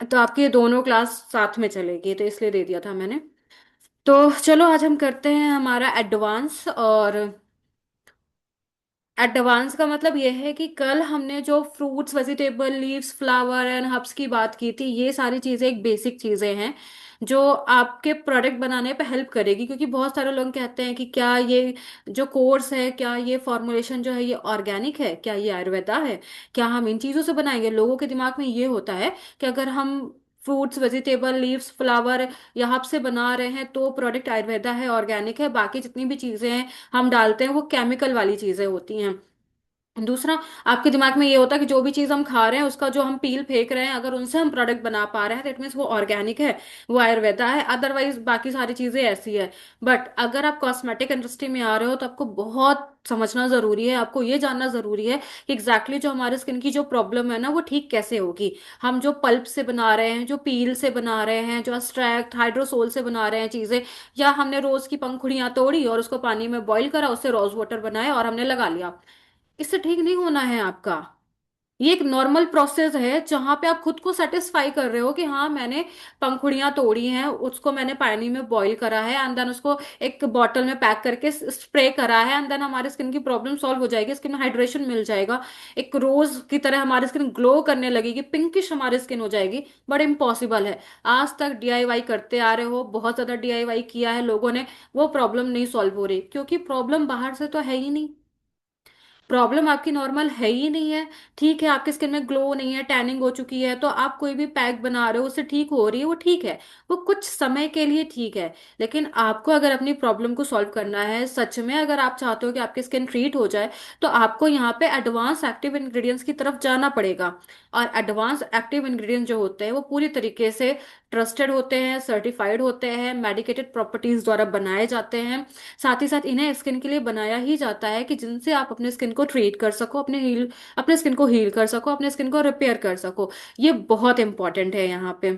तो आपकी ये दोनों क्लास साथ में चलेगी, तो इसलिए दे दिया था मैंने। तो चलो आज हम करते हैं हमारा एडवांस। और एडवांस का मतलब यह है कि कल हमने जो fruits, vegetable, leaves, flower and herbs की बात की थी, ये सारी चीजें एक बेसिक चीजें हैं जो आपके प्रोडक्ट बनाने पे हेल्प करेगी। क्योंकि बहुत सारे लोग कहते हैं कि क्या ये जो कोर्स है, क्या ये फॉर्मुलेशन जो है ये ऑर्गेनिक है, क्या ये आयुर्वेदा है, क्या हम इन चीजों से बनाएंगे। लोगों के दिमाग में ये होता है कि अगर हम फ्रूट्स, वेजिटेबल, लीव्स, फ्लावर यहाँ से बना रहे हैं तो प्रोडक्ट आयुर्वेदा है, ऑर्गेनिक है। बाकी जितनी भी चीजें हैं हम डालते हैं वो केमिकल वाली चीजें होती हैं। दूसरा, आपके दिमाग में ये होता है कि जो भी चीज हम खा रहे हैं उसका जो हम पील फेंक रहे हैं, अगर उनसे हम प्रोडक्ट बना पा रहे हैं तो इट मीन्स वो ऑर्गेनिक है, वो आयुर्वेदा है। अदरवाइज बाकी सारी चीजें ऐसी है। बट अगर आप कॉस्मेटिक इंडस्ट्री में आ रहे हो तो आपको बहुत समझना जरूरी है, आपको ये जानना जरूरी है कि एग्जैक्टली जो हमारे स्किन की जो प्रॉब्लम है ना वो ठीक कैसे होगी। हम जो पल्प से बना रहे हैं, जो पील से बना रहे हैं, जो एक्सट्रैक्ट हाइड्रोसोल से बना रहे हैं चीजें, या हमने रोज की पंखुड़ियां तोड़ी और उसको पानी में बॉईल करा, उससे रोज वाटर बनाया और हमने लगा लिया, इससे ठीक नहीं होना है आपका। ये एक नॉर्मल प्रोसेस है जहां पे आप खुद को सेटिस्फाई कर रहे हो कि हाँ मैंने पंखुड़ियां तोड़ी हैं, उसको मैंने पानी में बॉईल करा है एंड देन उसको एक बॉटल में पैक करके स्प्रे करा है एंड देन हमारी स्किन की प्रॉब्लम सॉल्व हो जाएगी, स्किन में हाइड्रेशन मिल जाएगा, एक रोज की तरह हमारी स्किन ग्लो करने लगेगी, पिंकिश हमारी स्किन हो जाएगी। बट इम्पॉसिबल है। आज तक डीआईवाई करते आ रहे हो, बहुत ज्यादा डीआईवाई किया है लोगों ने, वो प्रॉब्लम नहीं सॉल्व हो रही क्योंकि प्रॉब्लम बाहर से तो है ही नहीं। प्रॉब्लम आपकी नॉर्मल है ही नहीं है। ठीक है, आपकी स्किन में ग्लो नहीं है, टैनिंग हो चुकी है, तो आप कोई भी पैक बना रहे हो उससे ठीक हो रही है, वो ठीक है, वो कुछ समय के लिए ठीक है। लेकिन आपको अगर अपनी प्रॉब्लम को सॉल्व करना है सच में, अगर आप चाहते हो कि आपकी स्किन ट्रीट हो जाए, तो आपको यहाँ पे एडवांस एक्टिव इंग्रेडिएंट्स की तरफ जाना पड़ेगा। और एडवांस एक्टिव इंग्रेडिएंट्स जो होते हैं वो पूरी तरीके से ट्रस्टेड होते हैं, सर्टिफाइड होते हैं, मेडिकेटेड प्रॉपर्टीज द्वारा बनाए जाते हैं। साथ ही साथ इन्हें स्किन के लिए बनाया ही जाता है कि जिनसे आप अपने स्किन को ट्रीट कर सको, अपने स्किन को हील कर सको, अपने स्किन को रिपेयर कर सको। ये बहुत इंपॉर्टेंट है यहाँ पे।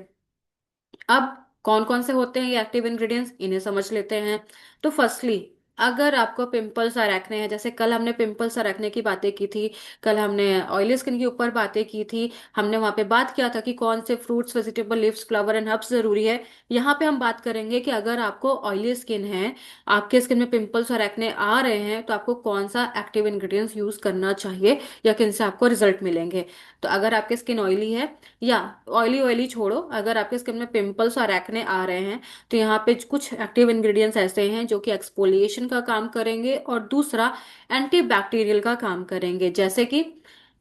अब कौन कौन से होते हैं ये एक्टिव इंग्रेडिएंट्स, इन्हें समझ लेते हैं। तो फर्स्टली, अगर आपको पिंपल्स और एक्ने हैं, जैसे कल हमने पिंपल्स और एक्ने की बातें की थी, कल हमने ऑयली स्किन के ऊपर बातें की थी, हमने वहां पे बात किया था कि कौन से fruits, vegetable, leaves, flower and herbs जरूरी है। यहाँ पे हम बात करेंगे कि अगर आपको ऑयली स्किन है, आपके स्किन में पिंपल्स और एक्ने आ रहे हैं, तो आपको कौन सा एक्टिव इंग्रेडिएंट्स यूज करना चाहिए या किन से आपको रिजल्ट मिलेंगे। तो अगर आपकी स्किन ऑयली है, या ऑयली ऑयली छोड़ो, अगर आपके स्किन में पिंपल्स और एक्ने आ रहे हैं, तो यहाँ पे कुछ एक्टिव इंग्रेडिएंट्स ऐसे हैं जो कि एक्सफोलिएशन का काम करेंगे और दूसरा एंटी बैक्टीरियल का काम करेंगे। जैसे कि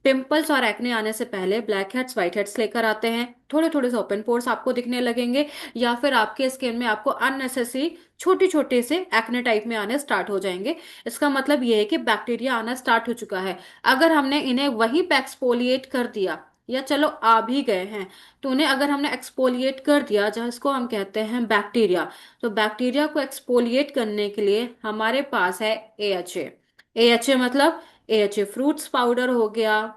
पिंपल्स और एक्ने आने से पहले ब्लैक हेड्स, व्हाइट हेड्स लेकर आते हैं, थोड़े थोड़े से ओपन पोर्स आपको दिखने लगेंगे, या फिर आपके स्किन में आपको अननेसेसरी छोटे छोटे से एक्ने टाइप में आने स्टार्ट हो जाएंगे। इसका मतलब ये है कि बैक्टीरिया आना स्टार्ट हो चुका है। अगर हमने इन्हें वहीं पे एक्सफोलिएट कर दिया, या चलो आ भी गए हैं, तो उन्हें अगर हमने एक्सपोलिएट कर दिया, जहाँ इसको हम कहते हैं बैक्टीरिया, तो बैक्टीरिया को एक्सपोलिएट करने के लिए हमारे पास है एएचए। एएचए मतलब एएचए फ्रूट्स पाउडर हो गया,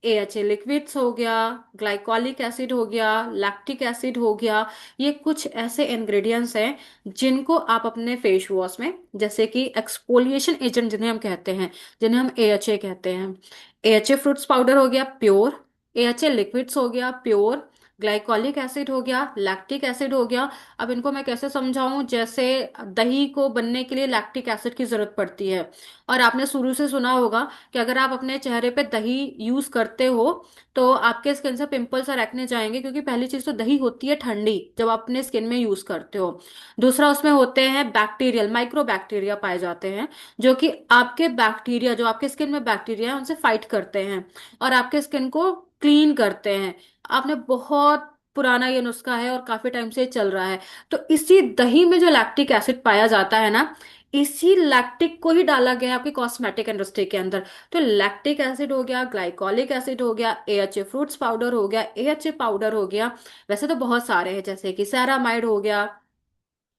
एएचए लिक्विड्स हो गया, ग्लाइकोलिक एसिड हो गया, लैक्टिक एसिड हो गया। ये कुछ ऐसे इंग्रेडिएंट्स हैं जिनको आप अपने फेस वॉश में, जैसे कि एक्सपोलिएशन एजेंट जिन्हें हम कहते हैं, जिन्हें हम एएचए कहते हैं। एएचए फ्रूट्स पाउडर हो गया प्योर, एएचए लिक्विड्स हो गया प्योर, ग्लाइकोलिक एसिड हो गया, लैक्टिक एसिड हो गया। अब इनको मैं कैसे समझाऊं, जैसे दही को बनने के लिए लैक्टिक एसिड की जरूरत पड़ती है, और आपने शुरू से सुना होगा कि अगर आप अपने चेहरे पे दही यूज करते हो तो आपके स्किन से पिंपल्स और एक्ने जाएंगे, क्योंकि पहली चीज तो दही होती है ठंडी जब आप अपने स्किन में यूज करते हो। दूसरा, उसमें होते हैं बैक्टीरियल, माइक्रो बैक्टीरिया पाए जाते हैं, जो कि आपके बैक्टीरिया, जो आपके स्किन में बैक्टीरिया है उनसे फाइट करते हैं और आपके स्किन को क्लीन करते हैं। आपने बहुत पुराना ये नुस्खा है और काफी टाइम से ये चल रहा है। तो इसी दही में जो लैक्टिक एसिड पाया जाता है ना, इसी लैक्टिक को ही डाला गया है आपकी कॉस्मेटिक इंडस्ट्री के अंदर। तो लैक्टिक एसिड हो गया, ग्लाइकोलिक एसिड हो गया, एएचए फ्रूट्स पाउडर हो गया, एएचए पाउडर हो गया, वैसे तो बहुत सारे हैं, जैसे कि सेरामाइड हो गया,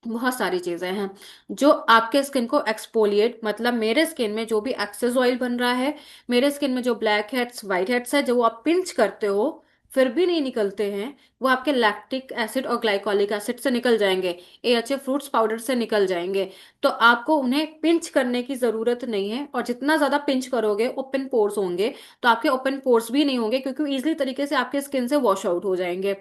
बहुत सारी चीजें हैं जो आपके स्किन को एक्सपोलिएट, मतलब मेरे स्किन में जो भी एक्सेस ऑयल बन रहा है, मेरे स्किन में जो ब्लैक हेड्स, व्हाइट हेड्स है, जो आप पिंच करते हो फिर भी नहीं निकलते हैं, वो आपके लैक्टिक एसिड और ग्लाइकोलिक एसिड से निकल जाएंगे, एएचए फ्रूट्स पाउडर से निकल जाएंगे। तो आपको उन्हें पिंच करने की जरूरत नहीं है, और जितना ज्यादा पिंच करोगे ओपन पोर्स होंगे, तो आपके ओपन पोर्स भी नहीं होंगे क्योंकि इजिली तरीके से आपके स्किन से वॉश आउट हो जाएंगे।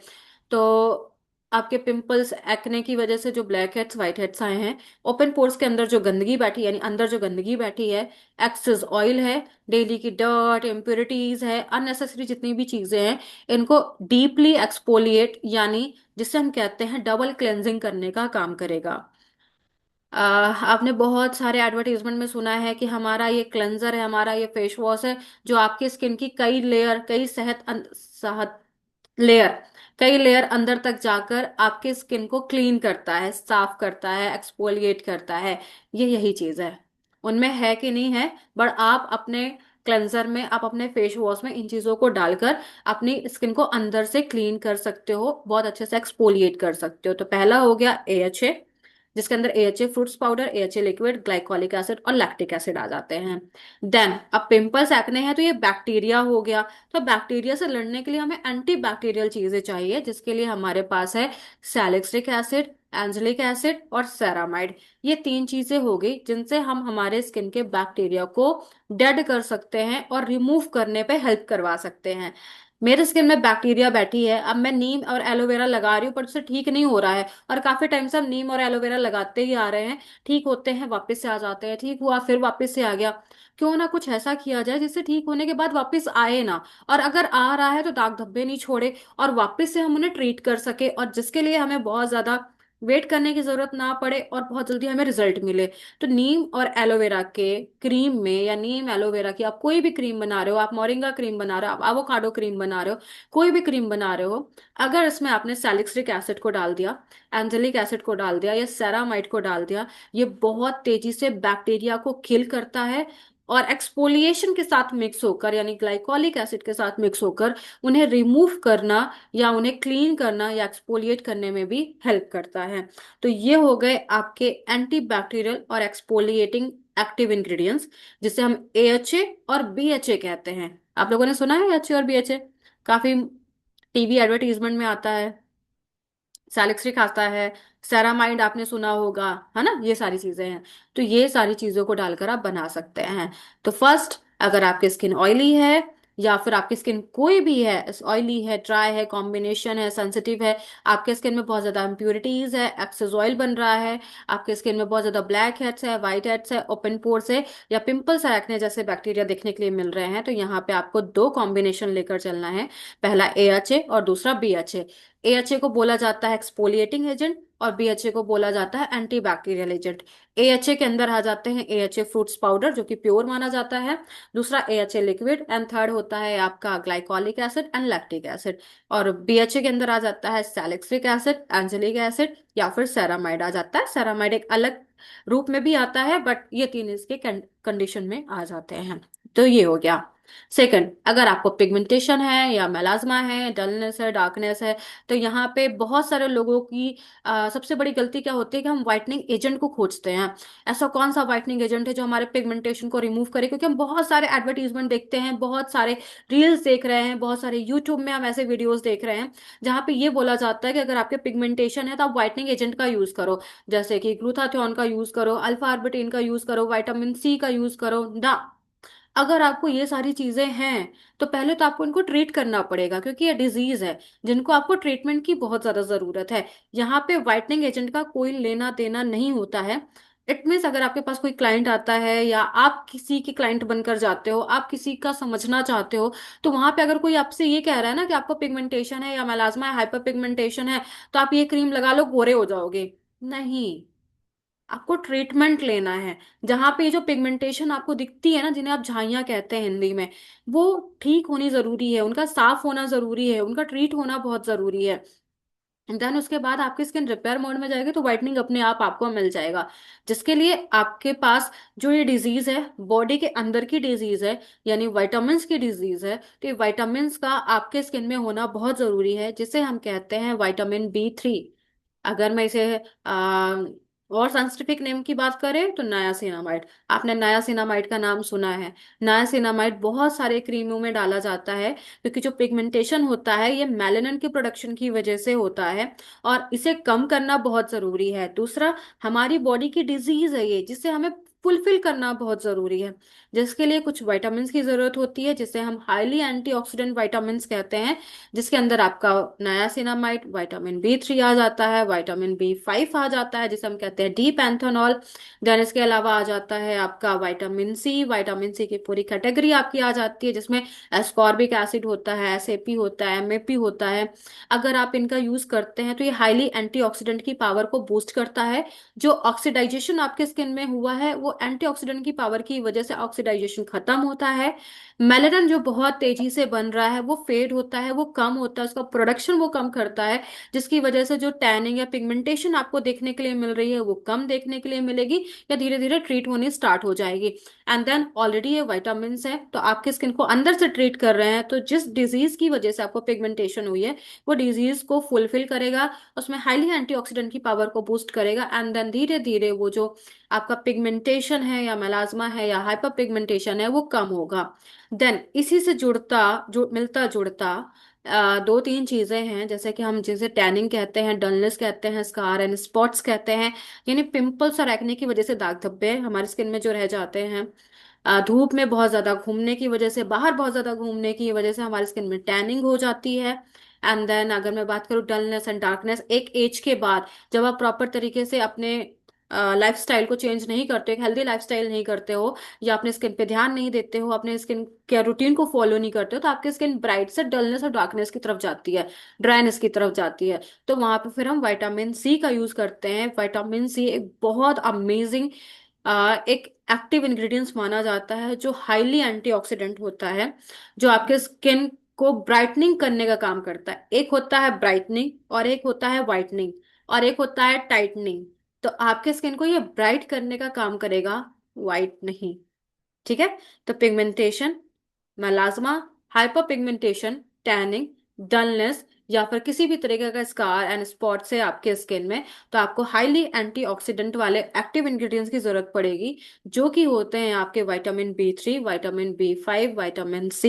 तो आपके पिंपल्स, एक्ने की वजह से जो ब्लैक हेड्स व्हाइट हेड्स आए हैं, ओपन पोर्स के अंदर जो गंदगी बैठी, यानी अंदर जो गंदगी बैठी है, एक्सेस ऑयल है, डेली की डर्ट, इम्प्योरिटीज है, अननेसेसरी जितनी भी चीजें हैं, इनको डीपली एक्सपोलिएट, यानी जिसे हम कहते हैं डबल क्लेंजिंग करने का काम करेगा। आपने बहुत सारे एडवर्टीजमेंट में सुना है कि हमारा ये क्लेंजर है, हमारा ये फेस वॉश है, जो आपकी स्किन की कई लेयर, कई लेयर कई लेयर अंदर तक जाकर आपके स्किन को क्लीन करता है, साफ करता है, एक्सफोलिएट करता है। ये यही चीज है, उनमें है कि नहीं है। बट आप अपने क्लेंजर में, आप अपने फेस वॉश में इन चीजों को डालकर अपनी स्किन को अंदर से क्लीन कर सकते हो, बहुत अच्छे से एक्सफोलिएट कर सकते हो। तो पहला हो गया AHA, जिसके अंदर AHA fruits powder, AHA liquid, glycolic acid और लैक्टिक एसिड आ जाते हैं। देन अब पिंपल्स एक्ने हैं तो ये बैक्टीरिया हो गया। तो बैक्टीरिया से लड़ने के लिए हमें एंटी बैक्टीरियल चीजें चाहिए, जिसके लिए हमारे पास है सैलिसिलिक एसिड, एंजेलिक एसिड और सेरामाइड। ये तीन चीजें हो गई जिनसे हम हमारे स्किन के बैक्टीरिया को डेड कर सकते हैं और रिमूव करने पे हेल्प करवा सकते हैं। मेरे स्किन में बैक्टीरिया बैठी है, अब मैं नीम और एलोवेरा लगा रही हूँ पर उससे ठीक नहीं हो रहा है, और काफी टाइम से हम नीम और एलोवेरा लगाते ही आ रहे हैं, ठीक होते हैं वापस से आ जाते हैं, ठीक हुआ फिर वापस से आ गया। क्यों ना कुछ ऐसा किया जाए जिससे ठीक होने के बाद वापस आए ना, और अगर आ रहा है तो दाग धब्बे नहीं छोड़े, और वापस से हम उन्हें ट्रीट कर सके, और जिसके लिए हमें बहुत ज्यादा वेट करने की जरूरत ना पड़े और बहुत जल्दी हमें रिजल्ट मिले। तो नीम और एलोवेरा के क्रीम में, या नीम एलोवेरा की आप कोई भी क्रीम बना रहे हो, आप मोरिंगा क्रीम बना रहे हो, आप एवोकाडो क्रीम बना रहे हो, कोई भी क्रीम बना रहे हो, अगर इसमें आपने सैलिसिलिक एसिड को डाल दिया, एंजेलिक एसिड को डाल दिया या सेरामाइड को डाल दिया, ये बहुत तेजी से बैक्टीरिया को किल करता है, और एक्सफोलिएशन के साथ मिक्स होकर, यानी ग्लाइकोलिक एसिड के साथ मिक्स होकर, उन्हें रिमूव करना या उन्हें क्लीन करना या एक्सफोलिएट करने में भी हेल्प करता है। तो ये हो गए आपके एंटी बैक्टीरियल और एक्सफोलिएटिंग एक्टिव इंग्रेडिएंट्स, जिसे हम AHA और BHA कहते हैं। आप लोगों ने सुना है AHA और BHA? काफी टीवी एडवर्टीजमेंट में आता है, सैलिसिलिक आता है, सेरामाइड आपने सुना होगा, है ना, ये सारी चीजें हैं। तो ये सारी चीजों को डालकर आप बना सकते हैं। तो फर्स्ट, अगर आपकी स्किन ऑयली है, या फिर आपकी स्किन कोई भी है, ऑयली है, ड्राई है, कॉम्बिनेशन है, सेंसिटिव है, आपके स्किन में बहुत ज्यादा इंप्यूरिटीज है, एक्सेस ऑयल बन रहा है, आपके स्किन में बहुत ज्यादा ब्लैक हेड्स है, व्हाइट हेड्स है, ओपन पोर्स है, या पिंपल्स है, एक्ने जैसे बैक्टीरिया देखने के लिए मिल रहे हैं, तो यहाँ पे आपको दो कॉम्बिनेशन लेकर चलना है। पहला AHA और दूसरा BHA। AHA को बोला जाता है एक्सफोलिएटिंग एजेंट, और BHA को बोला जाता है एंटी बैक्टीरियल एजेंट। AHA के अंदर आ जाते हैं AHA फ्रूट्स पाउडर, जो कि प्योर माना जाता है, दूसरा AHA लिक्विड, एंड थर्ड होता है आपका glycolic acid and lactic acid. और BHA के अंदर आ जाता है सैलिसिलिक एसिड, एंजेलिक एसिड, या फिर सेरामाइड आ जाता है। सेरामाइड एक अलग रूप में भी आता है, बट ये तीन इसके कंडीशन में आ जाते हैं। तो ये हो गया। सेकंड, अगर आपको पिगमेंटेशन है या मेलाज्मा है, डलनेस है, डार्कनेस है, तो यहाँ पे बहुत सारे लोगों की सबसे बड़ी गलती क्या होती है कि हम व्हाइटनिंग एजेंट को खोजते हैं। ऐसा कौन सा व्हाइटनिंग एजेंट है जो हमारे पिगमेंटेशन को रिमूव करे? क्योंकि हम बहुत सारे एडवर्टीजमेंट देखते हैं, बहुत सारे रील्स देख रहे हैं, बहुत सारे यूट्यूब में हम ऐसे वीडियोस देख रहे हैं जहाँ पे ये बोला जाता है कि अगर आपके पिगमेंटेशन है तो आप व्हाइटनिंग एजेंट का यूज करो, जैसे कि ग्लूटाथियोन का यूज करो, अल्फा आर्बिटिन का यूज करो, विटामिन C का यूज करो ना। अगर आपको ये सारी चीजें हैं तो पहले तो आपको इनको ट्रीट करना पड़ेगा, क्योंकि ये डिजीज है जिनको आपको ट्रीटमेंट की बहुत ज्यादा जरूरत है। यहाँ पे व्हाइटनिंग एजेंट का कोई लेना देना नहीं होता है। इट मीन्स अगर आपके पास कोई क्लाइंट आता है, या आप किसी के क्लाइंट बनकर जाते हो, आप किसी का समझना चाहते हो, तो वहां पे अगर कोई आपसे ये कह रहा है ना कि आपको पिगमेंटेशन है या मेलाज्मा है, हाइपर पिगमेंटेशन है, तो आप ये क्रीम लगा लो गोरे हो जाओगे, नहीं। आपको ट्रीटमेंट लेना है। जहां पे ये जो पिगमेंटेशन आपको दिखती है ना, जिन्हें आप झाइयाँ कहते हैं हिंदी में, वो ठीक होनी जरूरी है, उनका साफ होना जरूरी है, उनका ट्रीट होना बहुत जरूरी है। देन उसके बाद आपकी स्किन रिपेयर मोड में जाएगी तो व्हाइटनिंग अपने आप आपको मिल जाएगा। जिसके लिए आपके पास जो ये डिजीज है, बॉडी के अंदर की डिजीज है, यानी विटामिन्स की डिजीज है, तो ये विटामिन्स का आपके स्किन में होना बहुत जरूरी है, जिसे हम कहते हैं विटामिन B3। अगर मैं इसे और साइंटिफिक नेम की बात करें तो नायासिनामाइड। आपने नायासिनामाइड का नाम सुना है। नायासिनामाइड बहुत सारे क्रीमों में डाला जाता है, क्योंकि जो पिगमेंटेशन होता है ये मेलानिन के प्रोडक्शन की वजह से होता है, और इसे कम करना बहुत जरूरी है। दूसरा, हमारी बॉडी की डिजीज है ये, जिससे हमें फुलफिल करना बहुत जरूरी है, जिसके लिए कुछ विटामिन्स की जरूरत होती है, जिसे हम हाईली एंटीऑक्सीडेंट विटामिन्स कहते हैं, जिसके अंदर आपका नायासिनामाइड, विटामिन B3 आ जाता है, विटामिन B5 आ जाता है जिसे हम कहते हैं डी पैंथेनॉल। देन इसके अलावा आ जाता है आपका विटामिन C। विटामिन C की पूरी कैटेगरी आपकी आ जाती है, जिसमें एस्कॉर्बिक एसिड होता है, एसएपी होता है, एमएपी होता है। अगर आप इनका यूज करते हैं तो ये हाईली एंटीऑक्सीडेंट की पावर को बूस्ट करता है। जो ऑक्सीडाइजेशन आपके स्किन में हुआ है वो एंटीऑक्सीडेंट की पावर की वजह से ऑक्सीडाइजेशन खत्म होता है। मेलेनिन जो बहुत तेजी से बन रहा है वो फेड होता है, वो कम होता है, उसका प्रोडक्शन वो कम करता है, जिसकी वजह से जो टैनिंग या पिगमेंटेशन आपको देखने के लिए मिल रही है वो कम देखने के लिए मिलेगी, या धीरे धीरे ट्रीट होनी स्टार्ट हो जाएगी। एंड देन ऑलरेडी ये विटामिन है तो आपके स्किन को अंदर से ट्रीट कर रहे हैं, तो जिस डिजीज की वजह से आपको पिगमेंटेशन हुई है वो डिजीज को फुलफिल करेगा, उसमें हाईली एंटीऑक्सीडेंट की पावर को बूस्ट करेगा। एंड देन धीरे धीरे वो जो आपका पिगमेंटेशन है या मेलाज्मा है या हाइपर पिगमेंटेशन है वो कम होगा। देन इसी से जुड़ता जो मिलता जुड़ता दो तीन चीजें हैं, जैसे कि हम जिसे टैनिंग कहते हैं, डलनेस कहते हैं, स्कार एंड स्पॉट्स कहते हैं, यानी पिंपल्स और एक्ने की वजह से दाग धब्बे हमारी स्किन में जो रह जाते हैं। धूप में बहुत ज्यादा घूमने की वजह से, बाहर बहुत ज्यादा घूमने की वजह से हमारी स्किन में टैनिंग हो जाती है। एंड देन अगर मैं बात करूँ डलनेस एंड डार्कनेस, एक एज के बाद जब आप प्रॉपर तरीके से अपने लाइफस्टाइल को चेंज नहीं करते, एक हेल्दी लाइफस्टाइल नहीं करते हो, या अपने स्किन पे ध्यान नहीं देते हो, अपने स्किन केयर रूटीन को फॉलो नहीं करते हो, तो आपकी स्किन ब्राइट से डलनेस और डार्कनेस की तरफ जाती है, ड्राइनेस की तरफ जाती है। तो वहां पे फिर हम विटामिन C का यूज करते हैं। विटामिन C एक बहुत अमेजिंग एक एक्टिव इंग्रेडिएंट्स माना जाता है, जो हाईली एंटीऑक्सीडेंट होता है, जो आपके स्किन को ब्राइटनिंग करने का काम करता है। एक होता है ब्राइटनिंग, और एक होता है वाइटनिंग, और एक होता है टाइटनिंग। तो आपके स्किन को ये ब्राइट करने का काम करेगा, वाइट नहीं। ठीक है। तो pigmentation, melasma, hyper pigmentation, tanning, dullness, या फिर किसी भी तरीके का स्कार एंड स्पॉट है आपके स्किन में, तो आपको हाईली एंटीऑक्सीडेंट वाले एक्टिव इंग्रेडिएंट्स की जरूरत पड़ेगी, जो कि होते हैं आपके vitamin B3, vitamin B5, vitamin C।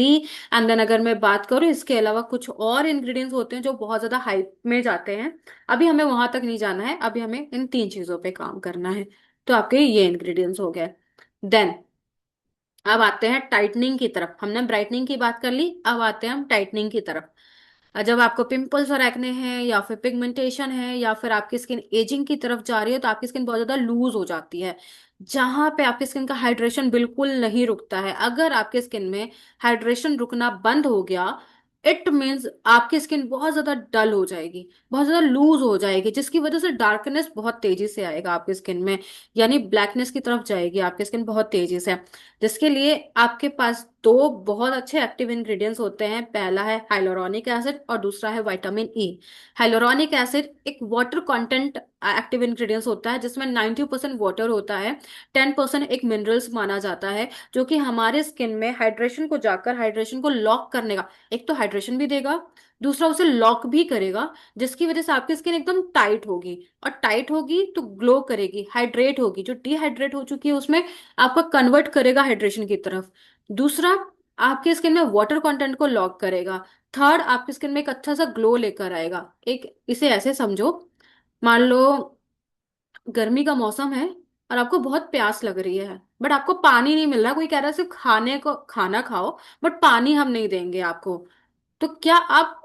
And then अगर मैं बात करूँ इसके अलावा कुछ और इंग्रेडिएंट्स होते हैं जो बहुत ज्यादा हाइप में जाते हैं, अभी हमें वहां तक नहीं जाना है, अभी हमें इन तीन चीजों पे काम करना है। तो आपके ये इंग्रेडिएंट्स हो गए। देन अब आते हैं टाइटनिंग की तरफ। हमने ब्राइटनिंग की बात कर ली, अब आते हैं हम टाइटनिंग की तरफ। जब आपको पिंपल्स और एक्ने हैं, या फिर पिगमेंटेशन है, या फिर आपकी स्किन एजिंग की तरफ जा रही है, तो आपकी स्किन बहुत ज्यादा लूज हो जाती है, जहां पे आपकी स्किन का हाइड्रेशन बिल्कुल नहीं रुकता है। अगर आपके स्किन में हाइड्रेशन रुकना बंद हो गया, इट मीन्स आपकी स्किन बहुत ज्यादा डल हो जाएगी, बहुत ज्यादा लूज हो जाएगी, जिसकी वजह से डार्कनेस बहुत तेजी से आएगा आपकी स्किन में, यानी ब्लैकनेस की तरफ जाएगी आपकी स्किन बहुत तेजी से। जिसके लिए आपके पास दो बहुत अच्छे एक्टिव इंग्रेडिएंट्स होते हैं, पहला है हाइलोरोनिक एसिड और दूसरा है विटामिन E। हाइलोरोनिक एसिड एक वाटर कंटेंट एक्टिव इंग्रेडिएंट्स होता है, जिसमें 90% वाटर होता है, 10% एक मिनरल्स माना जाता है, जो कि हमारे स्किन में हाइड्रेशन को जाकर हाइड्रेशन को लॉक करने का, एक तो हाइड्रेशन भी देगा, दूसरा उसे लॉक भी करेगा, जिसकी वजह से आपकी स्किन एकदम टाइट होगी, और टाइट होगी तो ग्लो करेगी, हाइड्रेट होगी, जो डिहाइड्रेट हो चुकी है उसमें आपका कन्वर्ट करेगा हाइड्रेशन की तरफ। दूसरा, आपके स्किन में वाटर कंटेंट को लॉक करेगा। थर्ड, आपकी स्किन में एक अच्छा सा ग्लो लेकर आएगा। एक इसे ऐसे समझो, मान लो गर्मी का मौसम है और आपको बहुत प्यास लग रही है, बट आपको पानी नहीं मिल रहा, कोई कह रहा है सिर्फ खाने को खाना खाओ बट पानी हम नहीं देंगे आपको, तो क्या आप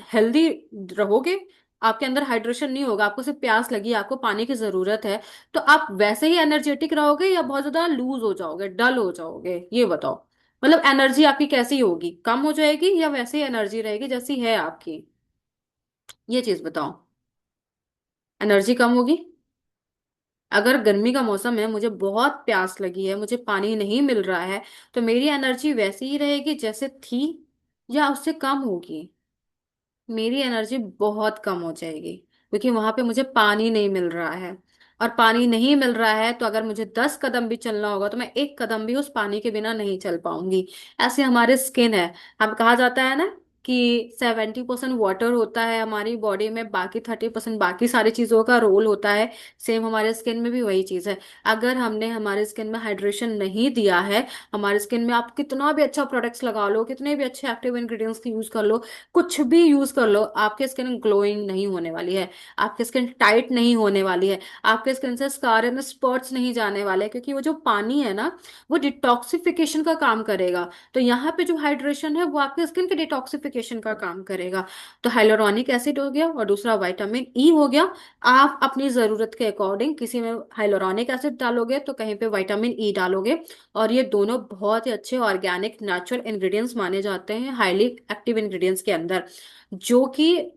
हेल्दी रहोगे? आपके अंदर हाइड्रेशन नहीं होगा, आपको सिर्फ प्यास लगी, आपको पानी की जरूरत है, तो आप वैसे ही एनर्जेटिक रहोगे या बहुत ज्यादा लूज हो जाओगे, डल हो जाओगे? ये बताओ। मतलब एनर्जी आपकी कैसी होगी, कम हो जाएगी या वैसे ही एनर्जी रहेगी जैसी है आपकी? ये चीज बताओ। एनर्जी कम होगी। अगर गर्मी का मौसम है, मुझे बहुत प्यास लगी है, मुझे पानी नहीं मिल रहा है, तो मेरी एनर्जी वैसी ही रहेगी जैसे थी, या उससे कम होगी? मेरी एनर्जी बहुत कम हो जाएगी, क्योंकि वहां पे मुझे पानी नहीं मिल रहा है। और पानी नहीं मिल रहा है तो अगर मुझे 10 कदम भी चलना होगा तो मैं एक कदम भी उस पानी के बिना नहीं चल पाऊंगी। ऐसे हमारे स्किन है। हम कहा जाता है ना कि 70% वाटर होता है हमारी बॉडी में, बाकी 30% बाकी सारी चीज़ों का रोल होता है। सेम हमारे स्किन में भी वही चीज़ है। अगर हमने हमारे स्किन में हाइड्रेशन नहीं दिया है, हमारे स्किन में आप कितना भी अच्छा प्रोडक्ट्स लगा लो, कितने भी अच्छे एक्टिव इंग्रेडिएंट्स यूज कर लो, कुछ भी यूज कर लो, आपकी स्किन ग्लोइंग नहीं होने वाली है, आपकी स्किन टाइट नहीं होने वाली है, आपके स्किन से स्कार एंड स्पॉट्स नहीं जाने वाले, क्योंकि वो जो पानी है ना, वो डिटॉक्सिफिकेशन का काम करेगा। तो यहाँ पे जो हाइड्रेशन है वो आपके स्किन के डिटॉक्सिफिकेशन का काम करेगा। तो हाइलोरॉनिक एसिड हो गया और दूसरा विटामिन ई हो गया। आप अपनी जरूरत के अकॉर्डिंग किसी में हाइलोरॉनिक एसिड डालोगे तो कहीं पे विटामिन ई डालोगे। और ये दोनों बहुत ही अच्छे ऑर्गेनिक नेचुरल इंग्रेडिएंट्स माने जाते हैं हाईली एक्टिव इंग्रेडिएंट्स के अंदर, जो कि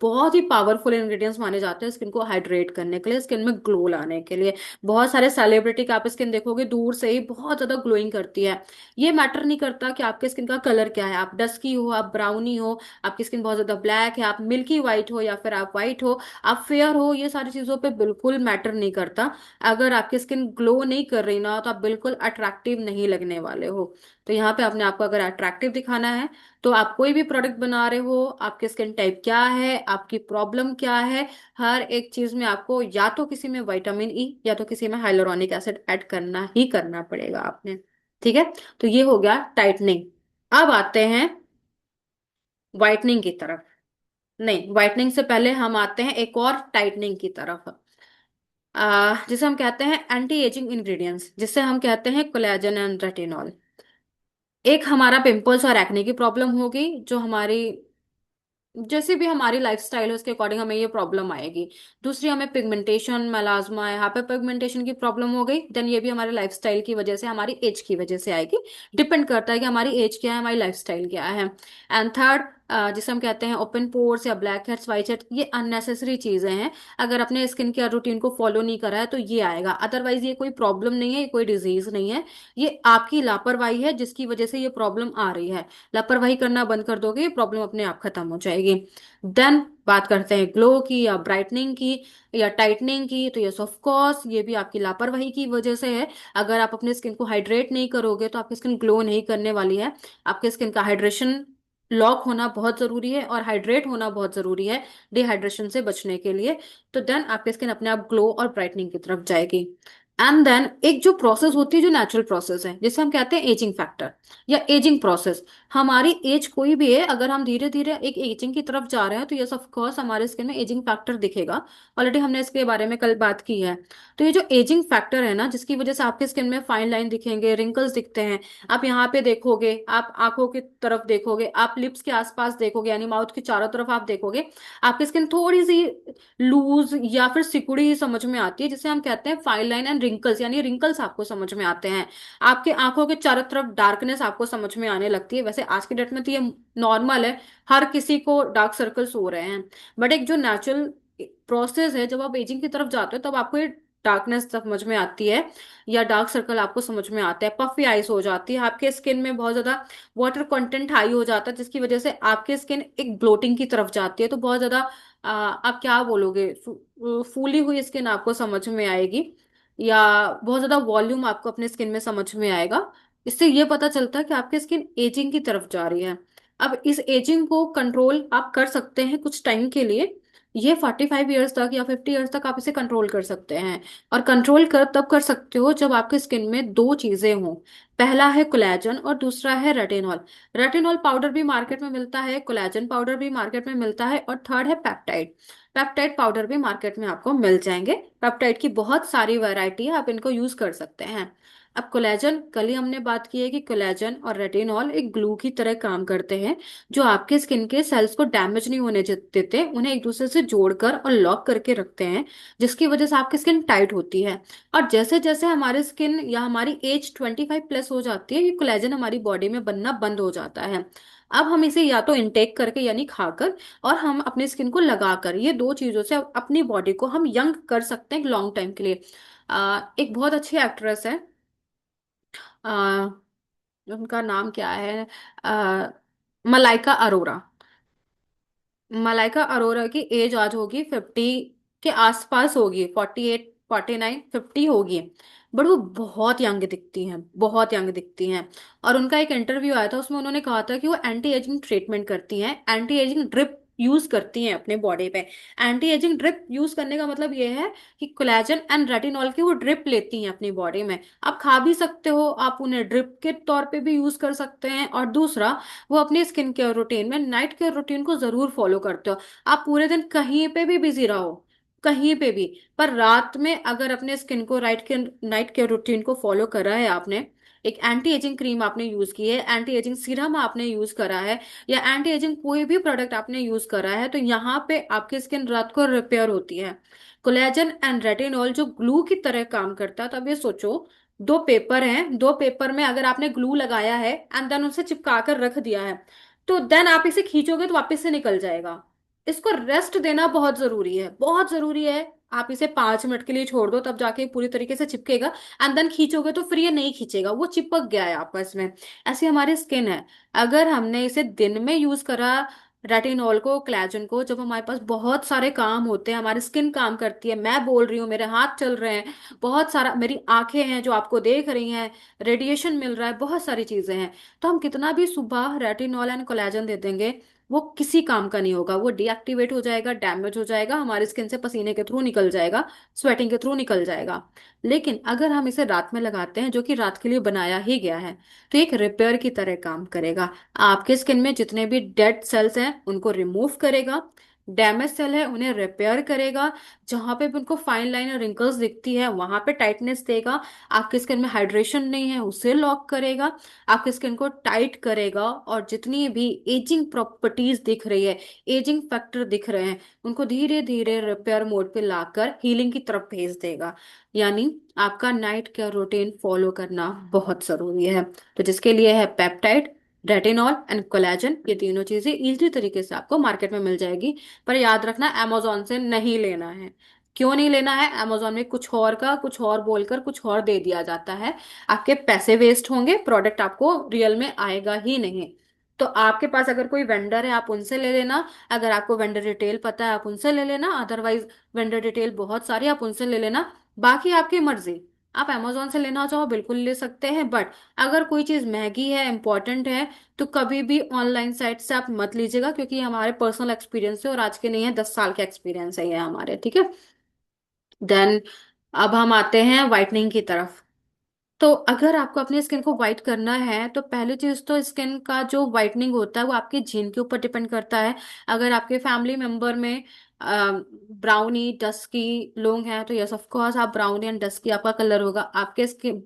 बहुत ही पावरफुल इंग्रेडिएंट्स माने जाते हैं स्किन को हाइड्रेट करने के लिए, स्किन में ग्लो लाने के लिए। बहुत सारे सेलिब्रिटी का आप स्किन देखोगे दूर से ही बहुत ज्यादा ग्लोइंग करती है। ये मैटर नहीं करता कि आपके स्किन का कलर क्या है, आप डस्की हो, आप ब्राउनी हो, आपकी स्किन बहुत ज्यादा ब्लैक है, आप मिल्की वाइट हो या फिर आप वाइट हो, आप फेयर हो, ये सारी चीजों पे बिल्कुल मैटर नहीं करता। अगर आपकी स्किन ग्लो नहीं कर रही ना, तो आप बिल्कुल अट्रैक्टिव नहीं लगने वाले हो। तो यहाँ पे अपने आप को अगर अट्रैक्टिव दिखाना है, तो आप कोई भी प्रोडक्ट बना रहे हो, आपके स्किन टाइप क्या है, आपकी प्रॉब्लम क्या है, हर एक चीज में आपको या तो किसी में विटामिन ई या तो किसी में हाइलोरॉनिक एसिड ऐड करना ही करना पड़ेगा आपने। ठीक है। तो ये हो गया टाइटनिंग। अब आते हैं वाइटनिंग की तरफ। नहीं, वाइटनिंग से पहले हम आते हैं एक और टाइटनिंग की तरफ, जिसे हम कहते हैं एंटी एजिंग इंग्रेडिएंट्स, जिसे हम कहते हैं कोलेजन एंड रेटिनॉल। एक हमारा पिंपल्स और एक्ने की प्रॉब्लम होगी, जो हमारी जैसे भी हमारी लाइफस्टाइल है उसके अकॉर्डिंग हमें ये प्रॉब्लम आएगी। दूसरी, हमें पिगमेंटेशन मेलाज्मा है, हाइपर पिगमेंटेशन की प्रॉब्लम हो गई, देन ये भी हमारे लाइफस्टाइल की वजह से, हमारी एज की वजह से आएगी। डिपेंड करता है कि हमारी एज क्या है, हमारी लाइफस्टाइल क्या है। एंड थर्ड, जिसे हम कहते हैं ओपन पोर्स या ब्लैक हेड्स, वाइट हेड्स, ये अननेसेसरी चीजें हैं। अगर अपने स्किन केयर रूटीन को फॉलो नहीं करा है तो ये आएगा, अदरवाइज ये कोई प्रॉब्लम नहीं है, ये कोई डिजीज नहीं है। ये आपकी लापरवाही है जिसकी वजह से ये प्रॉब्लम आ रही है। लापरवाही करना बंद कर दोगे, ये प्रॉब्लम अपने आप खत्म हो जाएगी। देन बात करते हैं ग्लो की या ब्राइटनिंग की या टाइटनिंग की, तो यस ऑफ कोर्स ये भी आपकी लापरवाही की वजह से है। अगर आप अपने स्किन को हाइड्रेट नहीं करोगे तो आपकी स्किन ग्लो नहीं करने वाली है। आपके स्किन का हाइड्रेशन लॉक होना बहुत जरूरी है और हाइड्रेट होना बहुत जरूरी है डिहाइड्रेशन से बचने के लिए। तो देन आपकी स्किन अपने आप ग्लो और ब्राइटनिंग की तरफ जाएगी। एंड देन एक जो प्रोसेस होती है, जो नेचुरल प्रोसेस है, जिसे हम कहते हैं एजिंग फैक्टर या एजिंग प्रोसेस। हमारी एज कोई भी है, अगर हम धीरे धीरे एक एजिंग की तरफ जा रहे हैं तो यस ऑफ कोर्स हमारे स्किन में एजिंग फैक्टर दिखेगा। ऑलरेडी हमने इसके बारे में कल बात की है। तो ये जो एजिंग फैक्टर है ना, जिसकी वजह से आपके स्किन में फाइन लाइन दिखेंगे, रिंकल्स दिखते हैं, आप यहाँ पे देखोगे, आप आंखों की तरफ देखोगे, आप लिप्स के आसपास देखोगे, यानी माउथ के चारों तरफ आप देखोगे, आपकी स्किन थोड़ी सी लूज या फिर सिकुड़ी समझ में आती है, जिसे हम कहते हैं फाइन लाइन एंड रिंकल्स, यानी रिंकल्स आपको समझ में आते हैं। आपके आंखों के चारों तरफ डार्कनेस आपको समझ में आने लगती है। वैसे आज की डेट में तो ये नॉर्मल है, हर किसी को डार्क सर्कल्स हो रहे हैं। बट एक जो नेचुरल प्रोसेस है, जब आप एजिंग की तरफ जाते हो तब आपको ये डार्कनेस समझ में आती है, या डार्क सर्कल आपको समझ में आता है, पफी आइज हो जाती है, आपके स्किन में बहुत ज्यादा वाटर कंटेंट हाई हो जाता है, जिसकी वजह से आपकी स्किन एक ब्लोटिंग की तरफ जाती है। तो बहुत ज्यादा आप क्या बोलोगे, फूली हुई स्किन आपको समझ में आएगी, या बहुत ज्यादा वॉल्यूम आपको अपने स्किन में समझ में आएगा। इससे ये पता चलता है कि आपकी स्किन एजिंग की तरफ जा रही है। अब इस एजिंग को कंट्रोल आप कर सकते हैं कुछ टाइम के लिए। ये 45 ईयर्स तक या 50 ईयर्स तक आप इसे कंट्रोल कर सकते हैं। और कंट्रोल कर तब कर सकते हो जब आपके स्किन में दो चीजें हों। पहला है कोलेजन और दूसरा है रेटिनॉल। रेटिनॉल पाउडर भी मार्केट में मिलता है, कोलेजन पाउडर भी मार्केट में मिलता है, और थर्ड है पेप्टाइड। पेप्टाइड पाउडर भी मार्केट में आपको मिल जाएंगे। पेप्टाइड की बहुत सारी वैरायटी है, आप इनको यूज कर सकते हैं। अब कोलेजन, कल ही हमने बात की है कि कोलेजन और रेटिनॉल एक ग्लू की तरह काम करते हैं, जो आपके स्किन के सेल्स को डैमेज नहीं होने देते, उन्हें एक दूसरे से जोड़कर और लॉक करके रखते हैं, जिसकी वजह से आपकी स्किन टाइट होती है। और जैसे जैसे हमारी स्किन या हमारी एज 25+ हो जाती है, ये कोलेजन हमारी बॉडी में बनना बंद हो जाता है। अब हम इसे या तो इनटेक करके यानी खाकर, और हम अपनी स्किन को लगाकर, ये दो चीजों से अपनी बॉडी को हम यंग कर सकते हैं लॉन्ग टाइम के लिए। एक बहुत अच्छी एक्ट्रेस है, आ, उनका नाम क्या है, आ, मलाइका अरोरा। मलाइका अरोरा की एज आज होगी 50 के आसपास होगी, 48, 49, 50 होगी। बट वो बहुत यंग दिखती हैं, बहुत यंग दिखती हैं। और उनका एक इंटरव्यू आया था, उसमें उन्होंने कहा था कि वो एंटी एजिंग ट्रीटमेंट करती हैं, एंटी एजिंग ड्रिप यूज करती हैं अपने बॉडी पे। एंटी एजिंग ड्रिप यूज करने का मतलब ये है कि कोलेजन एंड रेटिनॉल की वो ड्रिप लेती हैं अपनी बॉडी में। आप खा भी सकते हो, आप उन्हें ड्रिप के तौर पे भी यूज कर सकते हैं। और दूसरा, वो अपनी स्किन केयर रूटीन में नाइट केयर रूटीन को जरूर फॉलो करते हो। आप पूरे दिन कहीं पे भी बिजी रहो, कहीं पे भी, पर रात में अगर अपने स्किन को नाइट केयर रूटीन को फॉलो करा है आपने, एक एंटी एजिंग क्रीम आपने यूज की है, एंटी एजिंग सीरम आपने यूज करा है, या एंटी एजिंग कोई भी प्रोडक्ट आपने यूज करा है, तो यहाँ पे आपकी स्किन रात को रिपेयर होती है। कोलेजन एंड रेटिनॉल जो ग्लू की तरह काम करता है। तो अब ये सोचो, दो पेपर हैं, दो पेपर में अगर आपने ग्लू लगाया है एंड देन उसे चिपका कर रख दिया है, तो देन आप इसे खींचोगे तो वापस से निकल जाएगा। इसको रेस्ट देना बहुत जरूरी है, बहुत जरूरी है। आप इसे 5 मिनट के लिए छोड़ दो, तब जाके पूरी तरीके से चिपकेगा। एंड देन खींचोगे तो फिर ये नहीं खींचेगा, वो चिपक गया है आपस में। ऐसी हमारी स्किन है। अगर हमने इसे दिन में यूज करा, रेटिनॉल को, कोलेजन को, जब हमारे पास बहुत सारे काम होते हैं, हमारी स्किन काम करती है, मैं बोल रही हूँ, मेरे हाथ चल रहे हैं, बहुत सारा, मेरी आंखें हैं जो आपको देख रही हैं, रेडिएशन मिल रहा है, बहुत सारी चीजें हैं, तो हम कितना भी सुबह रेटिनॉल एंड कोलेजन दे देंगे, वो किसी काम का नहीं होगा। वो डीएक्टिवेट हो जाएगा, डैमेज हो जाएगा, हमारी स्किन से पसीने के थ्रू निकल जाएगा, स्वेटिंग के थ्रू निकल जाएगा। लेकिन अगर हम इसे रात में लगाते हैं, जो कि रात के लिए बनाया ही गया है, तो एक रिपेयर की तरह काम करेगा। आपके स्किन में जितने भी डेड सेल्स हैं उनको रिमूव करेगा, डैमेज सेल है उन्हें रिपेयर करेगा, जहां पे भी उनको फाइन लाइन और रिंकल्स दिखती है वहां पे टाइटनेस देगा, आपकी स्किन में हाइड्रेशन नहीं है उसे लॉक करेगा, आपकी स्किन को टाइट करेगा, और जितनी भी एजिंग प्रॉपर्टीज दिख रही है, एजिंग फैक्टर दिख रहे हैं, उनको धीरे धीरे रिपेयर मोड पे लाकर हीलिंग की तरफ भेज देगा। यानी आपका नाइट केयर रूटीन फॉलो करना बहुत जरूरी है। तो जिसके लिए है पेप्टाइड, रेटिनॉल एंड कोलेजन, ये तीनों चीजें इजी तरीके से आपको मार्केट में मिल जाएगी। पर याद रखना, amazon से नहीं लेना है। क्यों नहीं लेना है? amazon में कुछ और का कुछ और बोलकर कुछ और दे दिया जाता है। आपके पैसे वेस्ट होंगे, प्रोडक्ट आपको रियल में आएगा ही नहीं। तो आपके पास अगर कोई वेंडर है, आप उनसे ले लेना। अगर आपको वेंडर डिटेल पता है, आप उनसे ले लेना। अदरवाइज वेंडर डिटेल बहुत सारी, आप उनसे ले लेना। बाकी आपकी मर्जी। आप amazon से लेना चाहो बिल्कुल ले सकते हैं, बट अगर कोई चीज़ महंगी है, इंपॉर्टेंट है, तो कभी भी ऑनलाइन साइट से आप मत लीजिएगा, क्योंकि ये हमारे पर्सनल एक्सपीरियंस है और आज के नहीं है, 10 साल का एक्सपीरियंस है ये हमारे, ठीक है। देन अब हम आते हैं वाइटनिंग की तरफ। तो अगर आपको अपनी स्किन को वाइट करना है, तो पहली चीज तो स्किन का जो वाइटनिंग होता है वो आपके जीन के ऊपर डिपेंड करता है। अगर आपके फैमिली मेंबर में ब्राउनी डस्की लोग हैं, तो यस ऑफ कोर्स आप ब्राउनी एंड डस्की आपका कलर होगा। आपके स्किन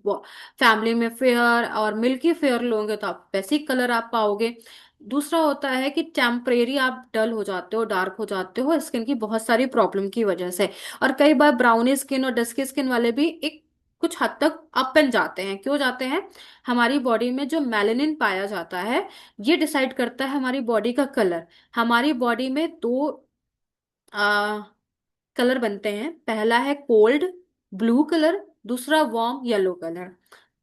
फैमिली में फेयर और मिल्की फेयर लोग हैं, तो आप बेसिक कलर आप पाओगे। दूसरा होता है कि टेम्परेरी आप डल हो जाते हो, डार्क हो जाते हो स्किन की बहुत सारी प्रॉब्लम की वजह से। और कई बार ब्राउनी स्किन और डस्की स्किन वाले भी एक कुछ हद तक अप एंड जाते हैं। क्यों जाते हैं? हमारी बॉडी में जो मेलेनिन पाया जाता है, ये डिसाइड करता है हमारी बॉडी का कलर। हमारी बॉडी में दो आ, कलर बनते हैं। पहला है कोल्ड ब्लू कलर, दूसरा वार्म येलो कलर।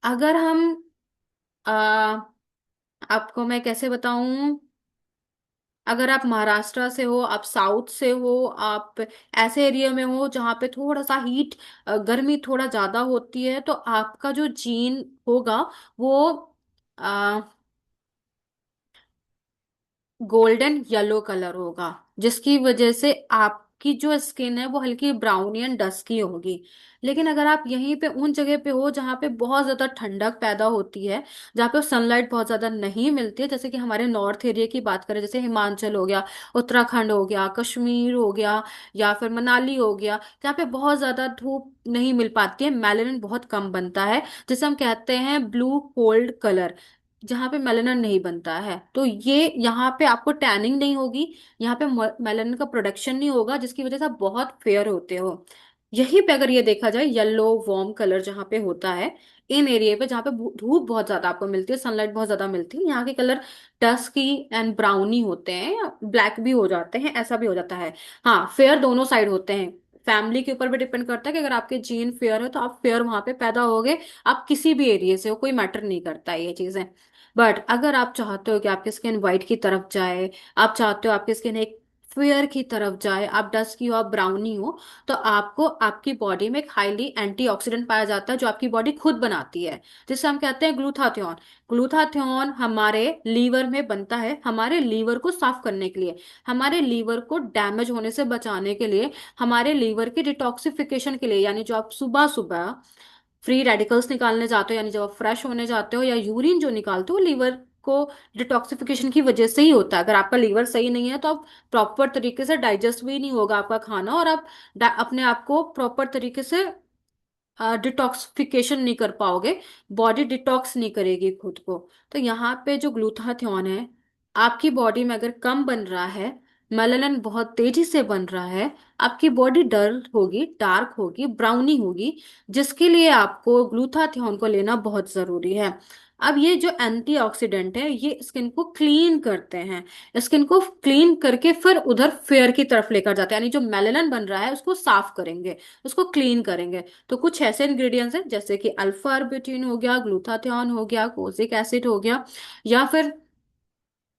अगर हम आ, आपको मैं कैसे बताऊं, अगर आप महाराष्ट्र से हो, आप साउथ से हो, आप ऐसे एरिया में हो जहाँ पे थोड़ा सा हीट, गर्मी थोड़ा ज्यादा होती है, तो आपका जो जीन होगा वो गोल्डन येलो कलर होगा, जिसकी वजह से आपकी जो स्किन है वो हल्की ब्राउनी एंड डस्की होगी। लेकिन अगर आप यहीं पे उन जगह पे हो जहाँ पे बहुत ज्यादा ठंडक पैदा होती है, जहाँ पे सनलाइट बहुत ज्यादा नहीं मिलती है, जैसे कि हमारे नॉर्थ एरिया की बात करें, जैसे हिमाचल हो गया, उत्तराखंड हो गया, कश्मीर हो गया, या फिर मनाली हो गया, जहाँ पे बहुत ज्यादा धूप नहीं मिल पाती है, मेलेनिन बहुत कम बनता है, जिसे हम कहते हैं ब्लू कोल्ड कलर, जहाँ पे मेलानिन नहीं बनता है, तो ये यहाँ पे आपको टैनिंग नहीं होगी, यहाँ पे मेलानिन का प्रोडक्शन नहीं होगा, जिसकी वजह से आप बहुत फेयर होते हो। यहीं पे अगर ये देखा जाए, येलो वार्म कलर जहाँ पे होता है, इन एरिया पे जहाँ पे धूप बहुत ज्यादा आपको मिलती है, सनलाइट बहुत ज्यादा मिलती है, यहाँ के कलर डस्की एंड ब्राउनी होते हैं, या ब्लैक भी हो जाते हैं, ऐसा भी हो जाता है। हाँ, फेयर दोनों साइड होते हैं। फैमिली के ऊपर भी डिपेंड करता है कि अगर आपके जीन फेयर है तो आप फेयर वहां पे पैदा होगे। आप किसी भी एरिया से हो, कोई मैटर नहीं करता है ये चीजें। बट अगर आप चाहते हो कि आपकी स्किन वाइट की तरफ जाए, आप चाहते हो आपकी स्किन एक फेयर की तरफ जाए, आप डस्की हो, आप ब्राउनी हो, तो आपको आपकी बॉडी में एक हाईली एंटीऑक्सीडेंट पाया जाता है जो आपकी बॉडी खुद बनाती है, जिसे हम कहते हैं ग्लूथाथियोन। ग्लूथाथियोन हमारे लीवर में बनता है हमारे लीवर को साफ करने के लिए, हमारे लीवर को डैमेज होने से बचाने के लिए, हमारे लीवर की डिटॉक्सिफिकेशन के लिए। यानी जो आप सुबह सुबह फ्री रेडिकल्स निकालने जाते हो, यानी जब आप फ्रेश होने जाते हो, या यूरिन जो निकालते हो, लीवर को डिटॉक्सिफिकेशन की वजह से ही होता है। अगर आपका लीवर सही नहीं है तो आप प्रॉपर तरीके से डाइजेस्ट भी नहीं होगा आपका खाना, और आप अपने आप को प्रॉपर तरीके से डिटॉक्सिफिकेशन नहीं कर पाओगे, बॉडी डिटॉक्स नहीं करेगी खुद को। तो यहाँ पे जो ग्लूटाथियोन है, आपकी बॉडी में अगर कम बन रहा है, मेलानिन बहुत तेजी से बन रहा है, आपकी बॉडी डल होगी, डार्क होगी, ब्राउनी होगी, जिसके लिए आपको ग्लूटाथियोन को लेना बहुत जरूरी है। अब ये जो एंटीऑक्सीडेंट है ये स्किन को क्लीन करते हैं, स्किन को क्लीन करके फिर उधर फेयर की तरफ लेकर जाते हैं, यानी जो मेलानिन बन रहा है उसको साफ करेंगे, उसको क्लीन करेंगे। तो कुछ ऐसे इंग्रेडिएंट्स हैं जैसे कि अल्फा आर्बिट्रिन हो गया, ग्लूटाथियोन हो गया, कोजिक एसिड हो गया, या फिर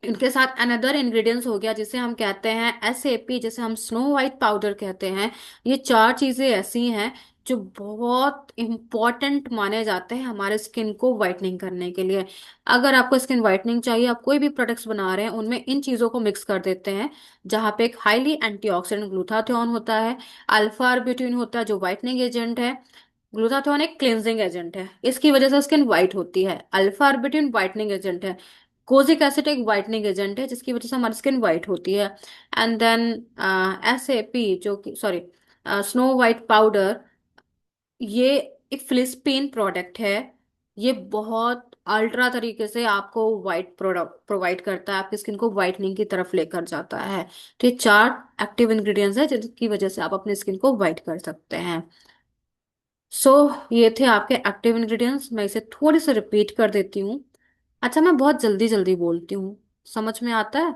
इनके साथ अनदर इंग्रेडिएंट्स हो गया जिसे हम कहते हैं एसएपी, जिसे हम स्नो वाइट पाउडर कहते हैं। ये चार चीजें ऐसी हैं जो बहुत इंपॉर्टेंट माने जाते हैं हमारे स्किन को वाइटनिंग करने के लिए। अगर आपको स्किन वाइटनिंग चाहिए, आप कोई भी प्रोडक्ट्स बना रहे हैं, उनमें इन चीजों को मिक्स कर देते हैं, जहाँ पे एक हाईली एंटीऑक्सीडेंट ग्लूटाथियोन होता है, अल्फा आर्बिट्रिन होता है जो वाइटनिंग एजेंट है, ग्लूटाथियोन एक क्लेंजिंग एजेंट है, इसकी वजह से स्किन वाइट होती है, अल्फा आर्बिटिन वाइटनिंग एजेंट है, कोजिक एसिड एक वाइटनिंग एजेंट है जिसकी वजह से हमारी स्किन वाइट होती है, and then S A P जो कि सॉरी स्नो वाइट पाउडर, ये एक फिलिस्पीन प्रोडक्ट है। ये बहुत अल्ट्रा तरीके से आपको वाइट प्रोडक्ट प्रोवाइड करता है, आपकी स्किन को वाइटनिंग की तरफ लेकर जाता है। तो ये चार एक्टिव इंग्रेडिएंट्स है जिसकी वजह से आप अपनी स्किन को वाइट कर सकते हैं। सो ये थे आपके एक्टिव इंग्रेडिएंट्स, मैं इसे थोड़ी सी रिपीट कर देती हूँ। अच्छा, मैं बहुत जल्दी जल्दी बोलती हूँ, समझ में आता है?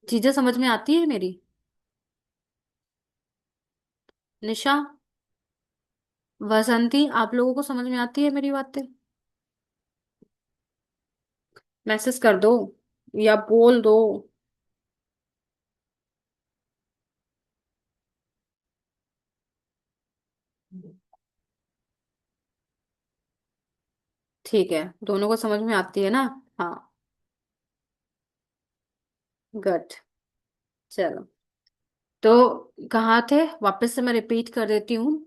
चीजें समझ में आती है मेरी? निशा, वसंती, आप लोगों को समझ में आती है मेरी बातें? मैसेज कर दो या बोल दो। ठीक है, दोनों को समझ में आती है ना? हाँ, गुड। चलो, तो कहाँ थे, वापस से मैं रिपीट कर देती हूँ।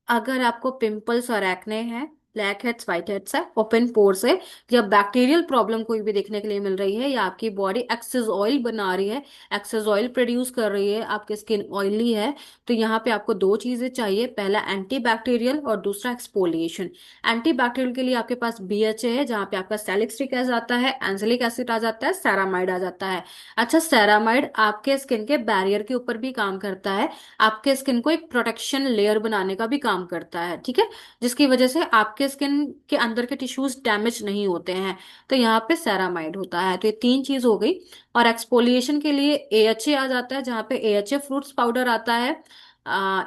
अगर आपको पिंपल्स और एक्ने है, ब्लैक हेड्स, व्हाइट हेड्स है, ओपन पोर्स है, या बैक्टीरियल प्रॉब्लम कोई भी देखने के लिए मिल रही है, या आपकी बॉडी एक्सेस ऑयल बना रही है, एक्सेस ऑयल प्रोड्यूस कर रही है, आपकी स्किन ऑयली है, तो यहाँ पे आपको दो चीजें चाहिए, पहला एंटी बैक्टीरियल और दूसरा एक्सफोलिएशन। एंटी बैक्टीरियल के लिए आपके पास बीएचए है, जहाँ पे आपका सैलिसिलिक एसिड आता है, एंजेलिक एसिड आ जाता है, सेरामाइड आ जाता है। अच्छा, सेरामाइड आपके स्किन के बैरियर के ऊपर भी काम करता है, आपके स्किन को एक प्रोटेक्शन लेयर बनाने का भी काम करता है, ठीक है, जिसकी वजह से आपके स्किन के अंदर के टिश्यूज डैमेज नहीं होते हैं। तो यहाँ पे सेरामाइड होता है, तो ये तीन चीज हो गई। और एक्सफोलिएशन के लिए एएचए आ जाता है, जहाँ पे एएचए फ्रूट्स पाउडर आता है,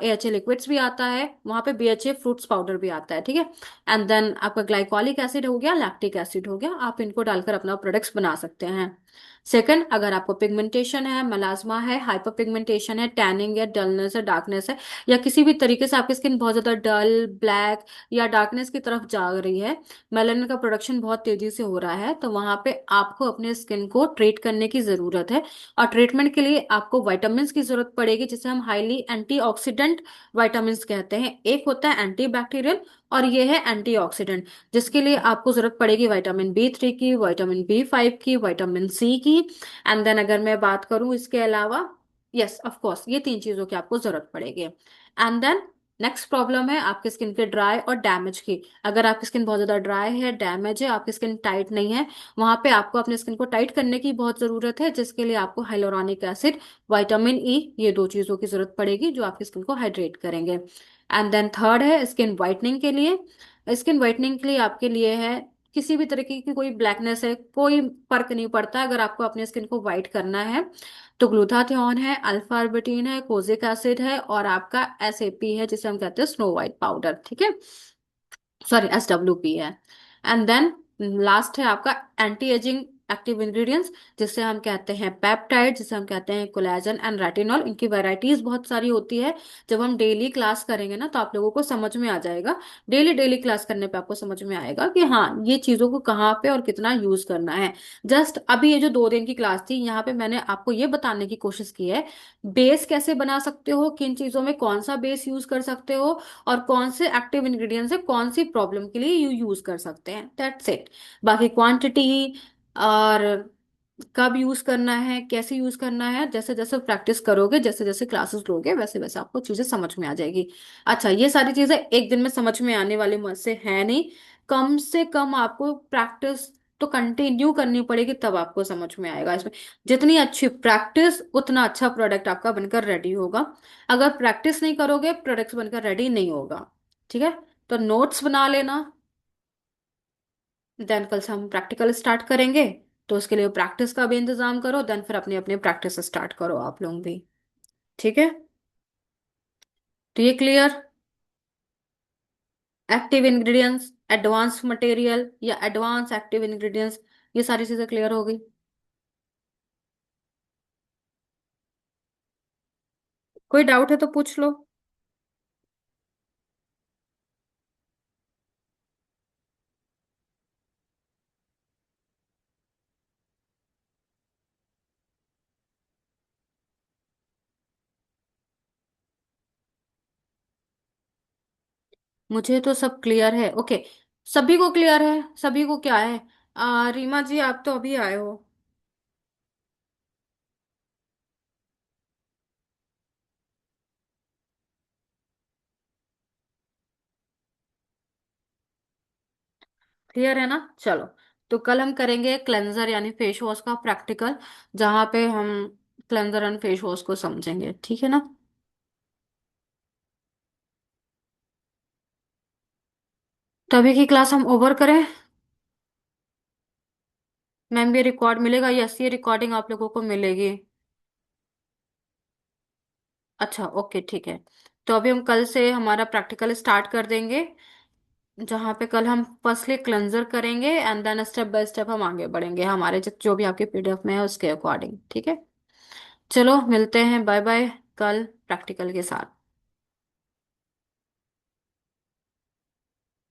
एएचए लिक्विड्स भी आता है, वहां पे बीएचए फ्रूट्स पाउडर भी आता है, ठीक है। एंड देन आपका ग्लाइकोलिक एसिड हो गया, लैक्टिक एसिड हो गया, आप इनको डालकर अपना प्रोडक्ट्स बना सकते हैं। सेकंड, अगर आपको पिगमेंटेशन है, मलाज्मा है, हाइपर पिगमेंटेशन है, टैनिंग है, डलनेस है, डार्कनेस है, या किसी भी तरीके से आपकी स्किन बहुत ज्यादा डल, ब्लैक या डार्कनेस की तरफ जा रही है, मेलानिन का प्रोडक्शन बहुत तेजी से हो रहा है, तो वहां पे आपको अपने स्किन को ट्रीट करने की जरूरत है। और ट्रीटमेंट के लिए आपको विटामिन की जरूरत पड़ेगी, जिसे हम हाईली एंटीऑक्सीडेंट विटामिन कहते हैं। एक होता है एंटी बैक्टीरियल और ये है एंटीऑक्सीडेंट, जिसके लिए आपको जरूरत पड़ेगी विटामिन बी 3 की, विटामिन बी 5 की, विटामिन सी की। एंड देन अगर मैं बात करूं इसके अलावा, यस ऑफ कोर्स, ये तीन चीजों की आपको जरूरत पड़ेगी। एंड देन नेक्स्ट प्रॉब्लम है आपकी स्किन के ड्राई और डैमेज की। अगर आपकी स्किन बहुत ज्यादा ड्राई है, डैमेज है, आपकी स्किन टाइट नहीं है, वहां पे आपको अपनी स्किन को टाइट करने की बहुत जरूरत है, जिसके लिए आपको हाइलोरॉनिक एसिड, विटामिन ई, ये दो चीजों की जरूरत पड़ेगी जो आपकी स्किन को हाइड्रेट करेंगे। एंड देन थर्ड है स्किन वाइटनिंग के लिए। स्किन वाइटनिंग के लिए आपके लिए है, किसी भी तरीके की कोई ब्लैकनेस है, कोई फर्क नहीं पड़ता, अगर आपको अपनी स्किन को वाइट करना है तो ग्लूटाथियोन है, अल्फा आर्बिटिन है, कोजिक एसिड है, और आपका एसएपी है जिसे हम कहते हैं स्नो वाइट पाउडर, ठीक है, सॉरी एसडब्ल्यूपी है। एंड देन लास्ट है आपका एंटी एजिंग एक्टिव इंग्रेडिएंट्स, जिसे हम कहते हैं पेप्टाइड, जिसे हम कहते हैं कोलेजन एंड रेटिनॉल। इनकी वैरायटीज बहुत सारी होती है। जब हम डेली क्लास करेंगे ना तो आप लोगों को समझ में आ जाएगा। डेली डेली क्लास करने पे आपको समझ में आएगा कि हाँ, ये चीजों को कहाँ पे और कितना यूज करना है। जस्ट अभी ये जो 2 दिन की क्लास थी, यहाँ पे मैंने आपको ये बताने की कोशिश की है बेस कैसे बना सकते हो, किन चीजों में कौन सा बेस यूज कर सकते हो, और कौन से एक्टिव इंग्रेडिएंट्स है कौन सी प्रॉब्लम के लिए यूज कर सकते हैं। That's it. बाकी क्वांटिटी और कब यूज करना है, कैसे यूज करना है, जैसे जैसे प्रैक्टिस करोगे, जैसे जैसे क्लासेस लोगे, वैसे वैसे आपको चीजें समझ में आ जाएगी। अच्छा, ये सारी चीजें एक दिन में समझ में आने वाली मुझसे है नहीं। कम से कम आपको प्रैक्टिस तो कंटिन्यू करनी पड़ेगी, तब आपको समझ में आएगा। इसमें जितनी अच्छी प्रैक्टिस उतना अच्छा प्रोडक्ट आपका बनकर रेडी होगा। अगर प्रैक्टिस नहीं करोगे, प्रोडक्ट बनकर रेडी नहीं होगा। ठीक है? तो नोट्स बना लेना। देन कल से हम प्रैक्टिकल स्टार्ट करेंगे, तो उसके लिए प्रैक्टिस का भी इंतजाम करो। देन फिर अपनी अपनी प्रैक्टिस स्टार्ट करो आप लोग भी। ठीक है? तो ये clear? Active ingredients, advance material या एडवांस एक्टिव इंग्रेडिएंट्स, ये सारी चीजें क्लियर हो गई। कोई डाउट है तो पूछ लो। मुझे तो सब क्लियर है। ओके, सभी को क्लियर है? सभी को क्या है? रीमा जी, आप तो अभी आए हो। क्लियर है ना? चलो, तो कल हम करेंगे क्लेंजर यानी फेस वॉश का प्रैक्टिकल, जहाँ पे हम क्लेंजर एंड फेस वॉश को समझेंगे। ठीक है ना? तभी की क्लास हम ओवर करें। मैम, ये रिकॉर्ड मिलेगा? यस, ये रिकॉर्डिंग आप लोगों को मिलेगी। अच्छा, ओके, ठीक है। तो अभी हम कल से हमारा प्रैक्टिकल स्टार्ट कर देंगे, जहाँ पे कल हम फर्स्टली क्लेंजर करेंगे and then step by step हम आगे बढ़ेंगे हमारे जो भी आपके पीडीएफ में है उसके अकॉर्डिंग। ठीक है? चलो, मिलते हैं। बाय बाय कल प्रैक्टिकल के साथ।